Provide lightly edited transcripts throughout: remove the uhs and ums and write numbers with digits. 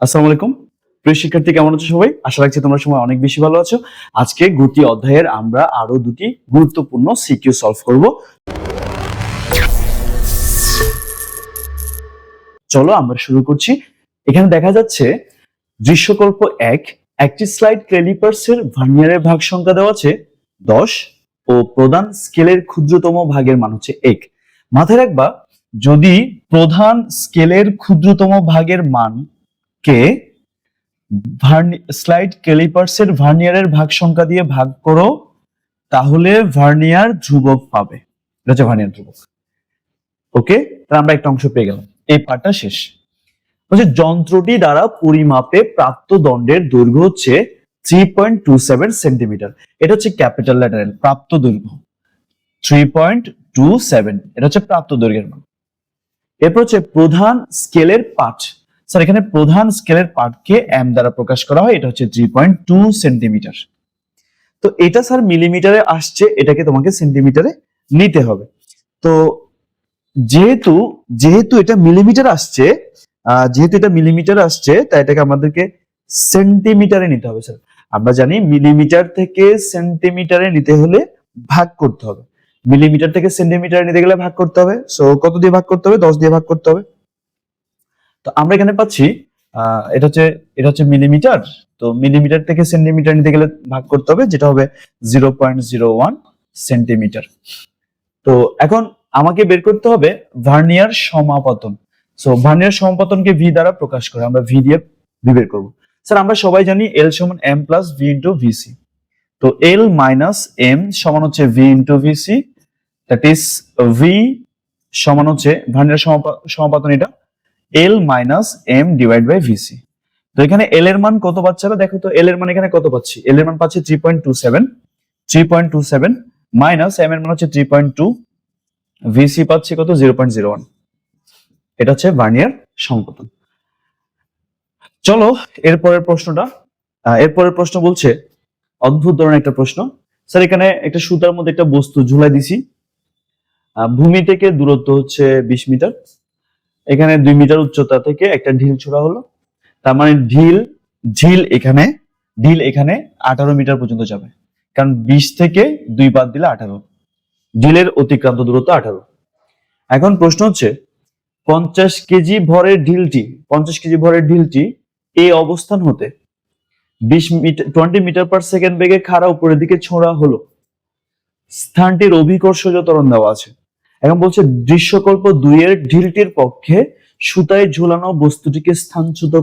আসসালামু আলাইকুম। প্রিয় শিক্ষার্থী, কেমন আছো সবাই? আশা রাখছি তোমরা সবাই অনেক বেশি ভালো আছো। আজকে গতি অধ্যায়ের আমরা আরো দুটি গুরুত্বপূর্ণ সিকিউ সলভ করব। চলো আমরা শুরু করছি। এখানে দেখা যাচ্ছে দৃশ্যকল্প 1, একটি স্লাইড ক্যালিপার্সের ভার্নিয়ারের ভাগ সংখ্যা দেওয়া আছে 10 ও প্রধান স্কেলের ক্ষুদ্রতম ভাগের মান হচ্ছে 1। মাথায় রাখবা, যদি প্রধান স্কেলের ক্ষুদ্রতম ভাগের মানকে স্লাইড ক্যালিপার্সের ভার্নিয়ারের ভাগ সংখ্যা দিয়ে ভাগ করো, তাহলে ভার্নিয়ার ধ্রুবক পাবে। এটা হচ্ছে ভার্নিয়ার ধ্রুবক। ওকে, তাহলে আমরা একটা অংশ পেয়ে গেলাম। এই পার্টটা শেষ। হচ্ছে যন্ত্রটি দ্বারা পরিমাপে প্রাপ্ত দণ্ডের দৈর্ঘ্য হচ্ছে 3.27 সেন্টিমিটার। এটা হচ্ছে ক্যাপিটাল লেটারের প্রাপ্ত দৈর্ঘ্য 3.27। এটা হচ্ছে প্রাপ্ত দৈর্ঘ্যের মান। এরপর হচ্ছে প্রধান স্কেলের পাঠ। স্যার, এখানে প্রধান স্কেলের পাঠকে এম দ্বারা প্রকাশ করা হয়। এটা হচ্ছে 3.2 সেন্টিমিটার। তো এটা স্যার মিলিমিটারে আসছে, এটাকে তোমাকে সেন্টিমিটারে নিতে হবে। তো যেহেতু যেহেতু এটা মিলিমিটার আসছে, তাই এটাকে আমাদেরকে সেন্টিমিটারে নিতে হবে। স্যার, আমরা জানি মিলিমিটার থেকে সেন্টিমিটারে নিতে হলে ভাগ করতে হবে। মিলিমিটার থেকে সেন্টিমিটারে নিতে গেলে ভাগ করতে হবে। সো কত দিয়ে ভাগ করতে হবে? 10 দিয়ে ভাগ করতে হবে। তো আমরা এখানে পাচ্ছি এটা হচ্ছে মিলিমিটার। তো মিলিমিটার থেকে সেন্টিমিটার নিতে গেলে ভাগ করতে হবে, যেটা হবে 0.01 সেন্টিমিটার। তো এখন আমাকে বের করতে হবে ভার্নিয়ার সমাপতন। সো ভার্নিয়ার সমাপতনকে ভি দ্বারা প্রকাশ করে আমরা ভি দিয়ে ভি বের করব। স্যার, আমরা সবাই জানি এল সমান M plus V into VC. তো এল মাইনাস এম সমান হচ্ছে V into VC, that is V সমান হচ্ছে ভার্নিয়ার সমাপতন এটা L minus M divide by VC. তো এখানে এল এর মান কত পাচ্ছি? দেখো তো এল এর মান এখানে কত পাচ্ছি? এল এর মান পাচ্ছি 3.27 মাইনাস এম এর মান হচ্ছে 3.2, ভিসি পাচ্ছি কত? 0.01। এটা হচ্ছে ভার্নিয়ার সমাপতন। চলো এরপরের প্রশ্ন বলছে অদ্ভুত ধরনের একটা প্রশ্ন। স্যার, এখানে একটা সুতার মধ্যে একটা বস্তু ঝুলাই দিছি। ভূমি থেকে দূরত্ব হচ্ছে 20 মিটার। এখানে 2 মিটার উচ্চতা থেকে একটা ঢিল ছোড়া হলো। তার মানে ঢিল এখানে 18 মিটার পর্যন্ত যাবে, কারণ 20 থেকে 2 বাদ দিলে 18। ঢিলের অতিক্রান্ত দূরত্ব 18। এখন প্রশ্ন হচ্ছে 50 কেজি ভরের ঢিলটি এই অবস্থান হতে 20 মিটার পার সেকেন্ড বেগে খাড়া উপরের দিকে ছোঁড়া হলো। স্থানটির অভিকর্ষজ ত্বরণ দেওয়া আছে। এখন বলছে দৃশ্যকল্প 2 এর ঢিলটির পক্ষে সুতায় ঝুলানো বস্তুটিকে স্থানচ্যুত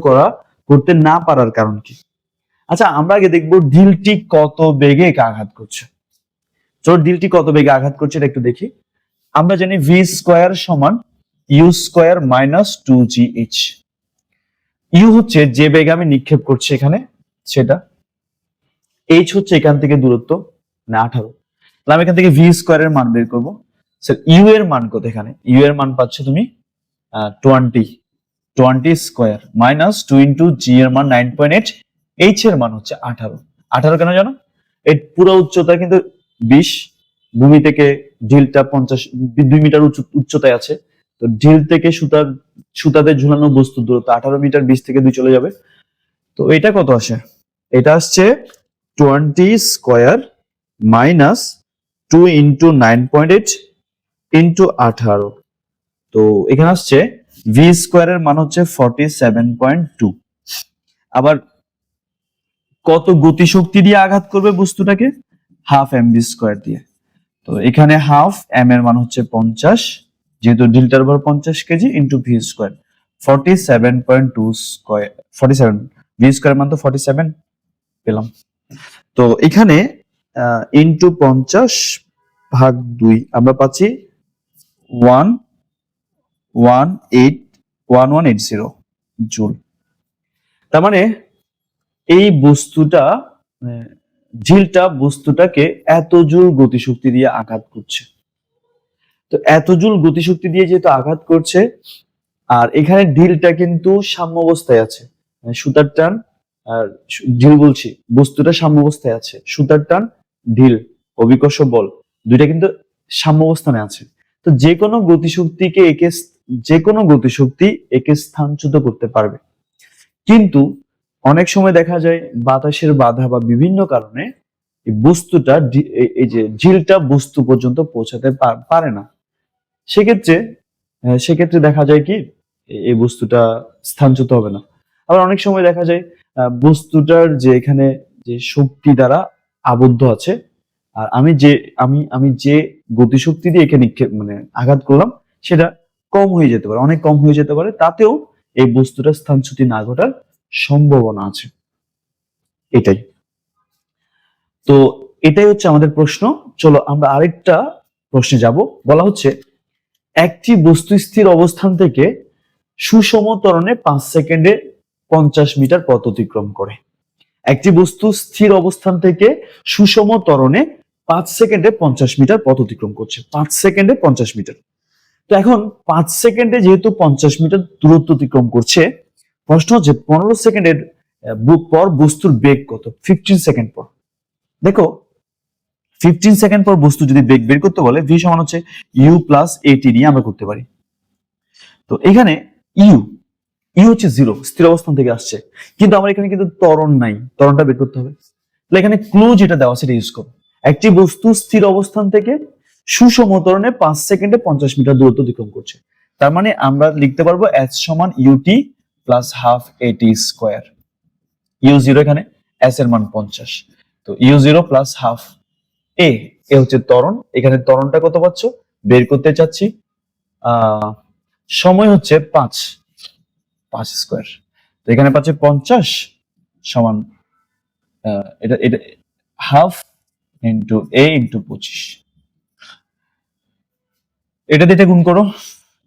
করতে না পারার কারণ কি? আচ্ছা, আমরা আগে দেখবো ঢিলটি কত বেগে আঘাত করছে। চলো ঢিলটি কত বেগে আঘাত করছে এটা একটু দেখি। আমরা জানি ভি স্কোয়ার সমান u square minus 2gh। U হচ্ছে যে বেগে আমি নিক্ষেপ করছি এখানে সেটা, এইচ হচ্ছে এখান থেকে দূরত্ব মানে 18। আমি এখান থেকে ভি স্কোয়ার এর মান বের করবো। স্যার, ইউ এর মান কত? এখানে ইউ এর মান পাচ্ছ তুমি 20 স্কোয়ার মাইনাস 2 ইন্টু জি এর মান 9.8, এইচ এর মান হচ্ছে 18 কেন জানো? এই পুরো উচ্চতা কিন্তু 20, ভূমি থেকে ঢিলটা 2 মিটার উচ্চতায় আছে। তো ঢিল থেকে সুতাতে ঝুলানো বস্তু দূরত্ব 18 মিটার, 20 থেকে 2 চলে যাবে। তো এটা কত আসে? এটা আসছে 20 স্কোয়ার মাইনাস 2 ইন্টু 9.8 ইন্টু 18। তো এখানে আসছে ভি স্কোয়ার এর মান হচ্ছে 47.2। আবার কত গতিশক্তি দিয়ে আঘাত করবে বস্তুটাকে? হাফ এম ভি স্কোয়ার দিয়ে। তো এখানে হাফ এম এর মান হচ্ছে 50, যেহেতু ঢিলটার ভর 50 KG, into V square 47.2 square 47, V square মান তো 47 পেলাম। তো এখানে ইন্টু 50 ভাগ 2 আমরা পাচ্ছি 1180 জুল। তার মানে এই ঢিলটা বস্তুটাকে এত জুল গতিশক্তি দিয়ে আঘাত করছে। তো এত জুল গতিশক্তি দিয়ে যেহেতু আঘাত করছে, আর এখানে ঢিলটা কিন্তু সাম্য অবস্থায় আছে, মানে সুতার টান আর বস্তুটা সাম্য অবস্থায় আছে। সুতার টান, ঢিল, অভিকর্ষ বল দুইটা কিন্তু সাম্য অবস্থানে আছে। তো যে কোনো গতিশক্তি একে স্থানচ্যুত করতে পারবে। কিন্তু অনেক সময় দেখা যায় বাতাসের বাধা বা বিভিন্ন কারণে এই বস্তুটা এই যে ঝিলটা বস্তু পর্যন্ত পৌঁছাতে পারে না। সেক্ষেত্রে সেক্ষেত্রে দেখা যায় কি এই বস্তুটা স্থানচ্যুত হবে না। আবার অনেক সময় দেখা যায় বস্তুটার যে এখানে যে শক্তি দ্বারা আবদ্ধ আছে, আর আমি যে গতিশক্তি দিয়ে এখানে মানে আঘাত করলাম সেটা কম হয়ে যেতে পারে, অনেক কম হয়ে যেতে পারে, তাতেও এই বস্তুটা স্থানচ্যুতি না ঘটার সম্ভাবনা আছে। এটাই তো, এটাই হচ্ছে আমাদের প্রশ্ন। চলো আমরা আরেকটা প্রশ্নে যাব। বলা হচ্ছে একটি বস্তু স্থির অবস্থান থেকে সুষম ত্বরণে 5 সেকেন্ডে 50 মিটার পথ অতিক্রম করে। একটি বস্তু স্থির অবস্থান থেকে সুষম ত্বরণে 5 সেকেন্ডে 50 মিটার পথ অতিক্রম করছে। 5 সেকেন্ডে 50 মিটার। তো এখন 5 সেকেন্ডে যেহেতু 50 মিটার দূরত্ব অতিক্রম করছে, প্রশ্ন হচ্ছে 15 সেকেন্ডের পর বস্তুর বেগ কত? 15 সেকেন্ড পর। দেখো 15 সেকেন্ড পর বস্তু যদি বেগ বের করতে বলে, ভি সমান হচ্ছে ইউ প্লাস এটি নিয়ে আমরা করতে পারি। তো এখানে ইউ হচ্ছে 0, স্থির অবস্থান থেকে আসছে, কিন্তু আমার এখানে কিন্তু ত্বরণ নাই, ত্বরণটা বের করতে হবে। তাহলে এখানে ক্লু যেটা দেওয়া সেটা ইউজ করো। একটি বস্তু স্থির অবস্থান থেকে সুষম ত্বরণে 5 সেকেন্ডে 50 মিটার দূরত্ব অতিক্রম করছে। তার মানে আমরা লিখতে পারবো এস সমান ইউটি প্লাস হাফ এটি স্কোয়ার। ইউ 0 এখানে, এস এর মান 50, তো ইউ 0 প্লাস হাফ এ হচ্ছে ত্বরণ। এখানে ত্বরণটা কত পাচ্ছ বের করতে চাচ্ছি। সময় হচ্ছে 5 স্কোয়ার, তো এখানে পাচ্ছে 50 সমান এটা এটা হাফ ইন্টু এ ইন্টু 25। এটা দিয়ে গুণ করো,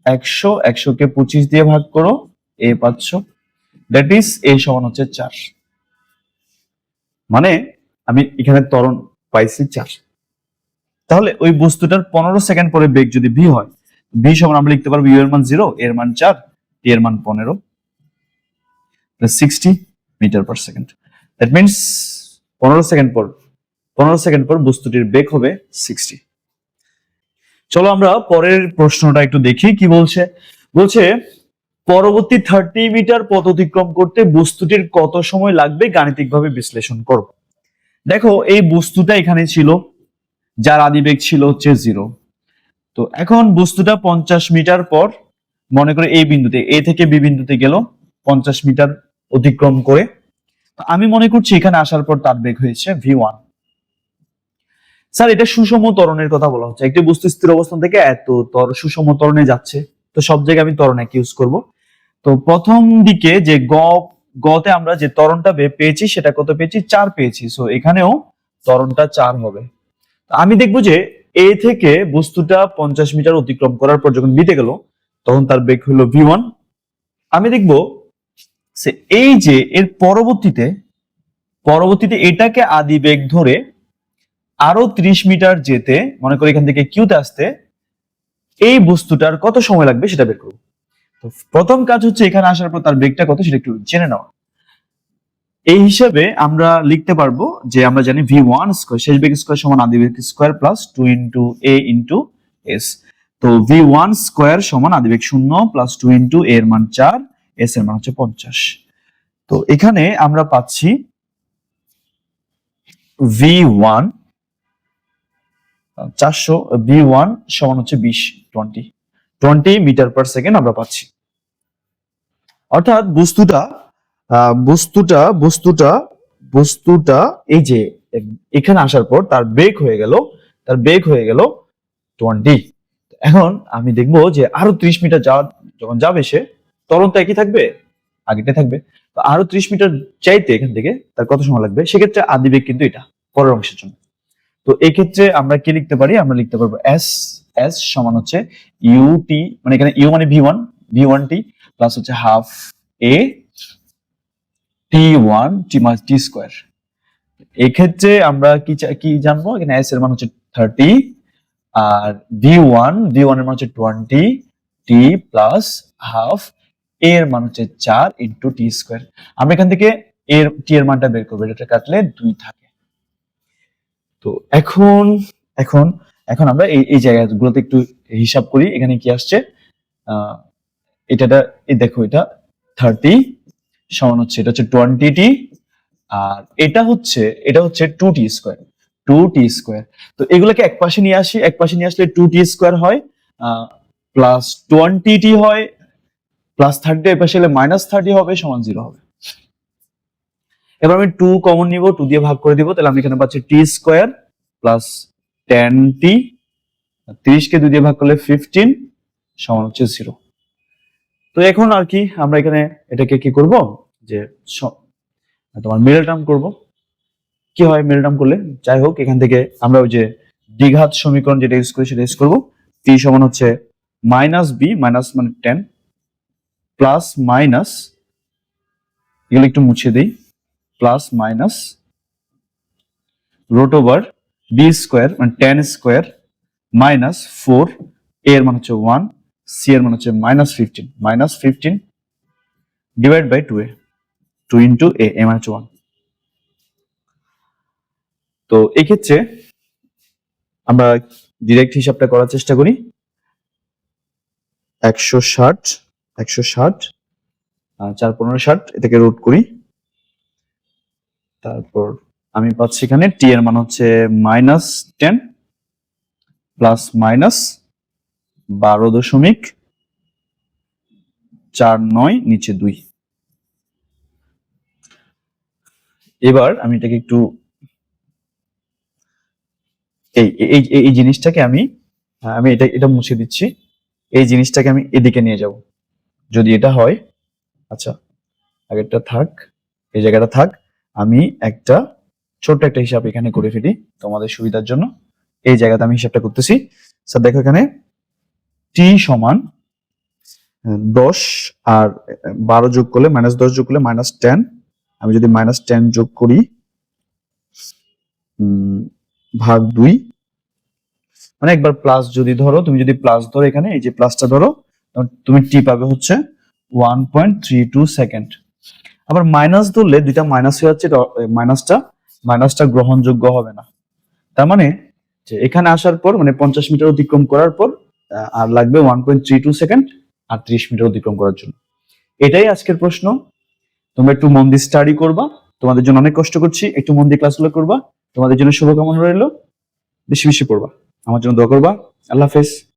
100 কে 25 দিয়ে ভাগ করো, এ পাচ্ছ, দ্যাট ইজ এ সমান হচ্ছে 4। মানে আমি এখানে ত্বরণ পাইছি 4। তাহলে ওই বস্তুটার 15 সেকেন্ড পরে বেগ যদি ভি হয়, ভি সমান আমরা লিখতে পারবো ইউ এর মান 0, এর মান 4, টি এর মান 15, 60 meter per second. That means 15 second পর বস্তুটির বেগ হবে 60। চলো আমরা পরের প্রশ্নটা একটু দেখি কি বলছে। বলছে পরবর্তী 30 মিটার পথ অতিক্রম করতে বস্তুটির কত সময় লাগবে গাণিতিকভাবে বিশ্লেষণ করো। দেখো এই বস্তুটা এখানে ছিল, যার আদিবেগ ছিল হচ্ছে 0। তো এখন বস্তুটা 50 মিটার পর, মনে করে এই বিন্দুতে, এ থেকে বি বিন্দুতে গেল 50 মিটার অতিক্রম করে। আমি মনে করছি এখানে আসার পর তার বেগ হয়েছে v1। স্যার এটা সুষম ত্বরণের কথা বলা হচ্ছে, একটি বস্তু স্থির অবস্থান থেকে এত সুষম ত্বরণে যাচ্ছে, তো সব জায়গায় আমি ত্বরণ এক ইউজ করব। তো প্রথম দিকে যে গতে আমরা যে ত্বরণটা পেয়েছি সেটা কত পেয়েছি? 4 পেয়েছি। সো এখানেও ত্বরণটা 4 হবে। আমি দেখবো যে এ থেকে বস্তুটা 50 মিটার অতিক্রম করার পর যখন বিতে গেল, তখন তার বেগ হলো v1। আমি দেখবো এই যে এর পরবর্তীতে এটাকে আদি বেগ ধরে আরো 30 মিটার যেতে, মনে করি এখান থেকে কিউতে আসতে, এই বস্তুটার কত সময় লাগবে সেটা বের করবো। তো প্রথম কাজ হচ্ছে এখানে আসার পর তার বেগটা কত সেটা একটু জেনে নেওয়া। এই হিসাবে আমরা লিখতে পারবো যে আমরা জানি v1 স্কয়ার, শেষ বেগ স্কয়ার সমান আদি বেগ square plus 2 into a into s। তো v1 স্কয়ার সমান আদি বেগ 0 প্লাস 2 ইনটু a এর মান 4, s এর মান হচ্ছে 50। তো এখানে আমরা পাচ্ছি v1 400, v1 সমান হচ্ছে 20 মিটার পার সেকেন্ড আমরা পাচ্ছি। অর্থাৎ বস্তুটা এই যে এখানে আসার পর তার বেগ হয়ে গেল 20। এখন আমি দেখবো যে আরো 30 মিটার যখন যাবে সে, ত্বরণ তো একই থাকবে, আগেটা থাকবে। তো আরো 30 মিটার চাইতে এখান থেকে তার কত সময় লাগবে? সেক্ষেত্রে আদি বেগ কিন্তু এটা পরের অংশের জন্য। তো এই ক্ষেত্রে আমরা কি লিখতে পারি? আমরা লিখতে পারবো এস সমান হচ্ছে ইউটি, মানে এখানে ইউ মানে ভি1 টি প্লাস হচ্ছে হাফ এ t1 টি মাস টি স্কয়ার। এই ক্ষেত্রে আমরা কি জানবো? এখানে এস এর মান হচ্ছে 30 আর v1 এর মান হচ্ছে 20 টি প্লাস হাফ এ এর মান হচ্ছে 4 ইনটু টি স্কয়ার। আমরা এখান থেকে এর টি এর মানটা বের করব, এটা কাটলে 2 থাকে। তো এখন এখন এখন আমরা এই জায়গাগুলোতে একটু হিসাব করি। এখানে কি আসছে? এটা দেখো, এটা 30 সমান হচ্ছে এটা হচ্ছে 20t, আর এটা হচ্ছে 2t স্কোয়ার, 2t স্কোয়ার। তো এগুলোকে এক পাশে নিয়ে আসি, এক পাশে নিয়ে আসলে 2t স্কোয়ার হয় প্লাস 20t হয় প্লাস 30 এই পাশে এলে -30 হবে সমান 0 হবে। এবার আমি 2 কমন নিব, 2 দিয়ে ভাগ করে দিব, তাহলে আমি এখানে পাচ্ছি t স্কোয়ার প্লাস 10t, 30 কে 2 দিয়ে ভাগ করলে 15 সমান হচ্ছে 0। তো এখন আর কি আমরা এখানে এটাকে কি করব, যে তোমার মিডল টার্ম করব। কি হয় মিডল টার্ম করলে, যাই হোক এখান থেকে আমরা ওই যে দ্বিঘাত সমীকরণ যেটা ইউজ করি সেটা ইউজ করব। t সমান হচ্ছে -b, মাইনাস মানে 10, প্লাস মাইনাস, এগুলো একটু মুছে দেই, plus minus root over b square মানে 10 স্কোয়ার মাইনাস 4, a এর মান হচ্ছে 1, c এর মান হচ্ছে -15 divide by 2a, 2 into a, a মান হচ্ছে 1। তো এক্ষেত্রে আমরা ডিরেক্ট হিসাবটা করার চেষ্টা করি। 160 4 15 60, এটাকে রুট করি, তারপর আমি পাচ্ছি এখানে t এর মান হচ্ছে -10 প্লাস মাইনাস 12.49 নিচে 2। এবার আমি এটাকে একটু এই এই এই জিনিসটাকে আমি আমি এটা মুছে দিচ্ছি, এই জিনিসটাকে আমি এদিকে নিয়ে যাব যদি এটা হয়। আচ্ছা আগেরটা থাক, এই জায়গাটা থাক, আমি একটা ছোট্ট একটা হিসাব এখানে করে ফেলি তোমাদের সুবিধার জন্য। এই জায়গাতে আমি হিসাবটা করতেছি। স্যার দেখো এখানে t সমান 10 আর 12 যোগ করলে -10 যোগ করলে -10, আমি যদি -10 যোগ করি ভাগ 2, মানে একবার প্লাস যদি ধরো, তুমি যদি প্লাস ধরো এখানে এই যে প্লাসটা ধরো, তুমি টি পাবে হচ্ছে 1.32 সেকেন্ড। আবার মাইনাস ধরলে দুইটা মাইনাস হয়ে যাচ্ছে, মাইনাসটা গ্রহণযোগ্য হবে না। তার মানে যে এখানে আসার পর মানে 50 মিটার অতিক্রম করার পর আর লাগবে 1.32 সেকেন্ড আর 30 মিটার অতিক্রম করার জন্য। এটাই আজকের প্রশ্ন। তোমরা একটু মন দিয়ে স্টাডি করবা, তোমাদের জন্য অনেক কষ্ট করছি, একটু মন দিয়ে ক্লাসগুলো করবা। তোমাদের জন্য শুভকামনা রইল, বেশি বেশি পড়বা, আমার জন্য দোয়া করবা। আল্লাহ হাফেজ।